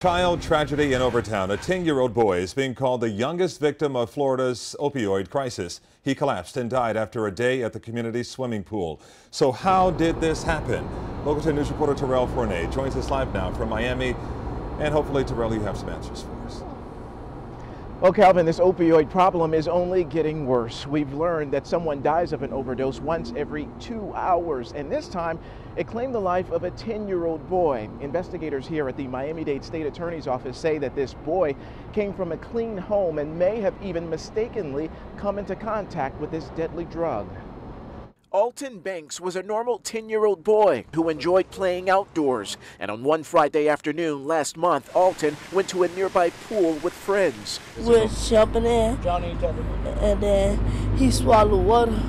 Child tragedy in Overtown. A 10-year-old boy is being called the youngest victim of Florida's opioid crisis. He collapsed and died after a day at the community swimming pool. So how did this happen? Local 10 News reporter Terrell Fournette joins us live now from Miami. And hopefully, Terrell, you have some answers for us. Well, Calvin, this opioid problem is only getting worse. We've learned that someone dies of an overdose once every 2 hours, and this time it claimed the life of a 10-year-old boy. Investigators here at the Miami-Dade State Attorney's Office say that this boy came from a clean home and may have even mistakenly come into contact with this deadly drug. Alton Banks was a normal 10-year-old boy who enjoyed playing outdoors. And on one Friday afternoon last month, Alton went to a nearby pool with friends. We're jumping in, and then he swallowed water.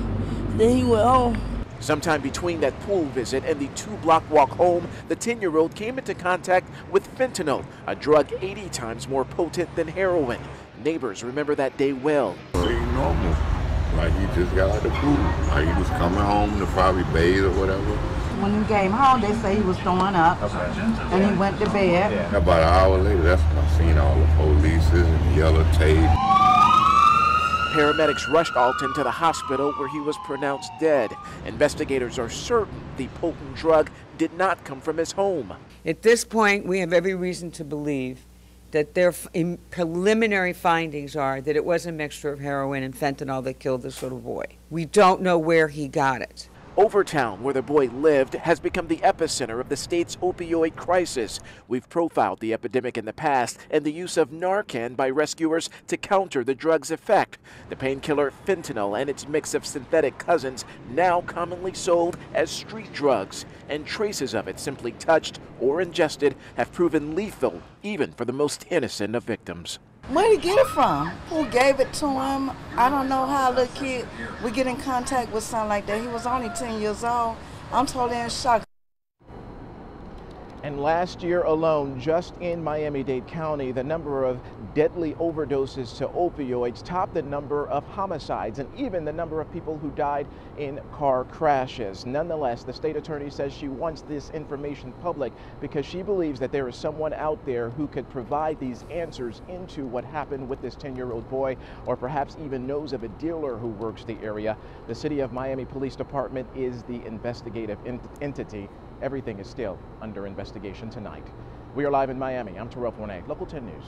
Then he went home. Sometime between that pool visit and the 2-block walk home, the 10-year-old came into contact with fentanyl, a drug 80 times more potent than heroin. Neighbors remember that day well. Normal. Like he just got out of the pool. Like he was coming home to probably bathe or whatever. When he came home, they say he was throwing up, and he went to bed. Yeah. About an hour later, that's when I seen all the polices and the yellow tape. Paramedics rushed Alton to the hospital where he was pronounced dead. Investigators are certain the potent drug did not come from his home. At this point, we have every reason to believe that their preliminary findings are that it was a mixture of heroin and fentanyl that killed this little boy. We don't know where he got it. Overtown, where the boy lived, has become the epicenter of the state's opioid crisis. We've profiled the epidemic in the past and the use of Narcan by rescuers to counter the drug's effect. The painkiller fentanyl and its mix of synthetic cousins now commonly sold as street drugs, and traces of it simply touched or ingested have proven lethal even for the most innocent of victims. Where did he get it from? Who gave it to him? I don't know how a little kid would get in contact with something like that. He was only 10 years old. I'm totally in shock. And last year alone, just in Miami-Dade County, the number of deadly overdoses to opioids topped the number of homicides and even the number of people who died in car crashes. Nonetheless, the state attorney says she wants this information public because she believes that there is someone out there who could provide these answers into what happened with this 10-year-old boy, or perhaps even knows of a dealer who works the area. The City of Miami Police Department is the investigative entity. Everything is still under investigation tonight. We are live in Miami. I'm Terrell Fournette, Local 10 News.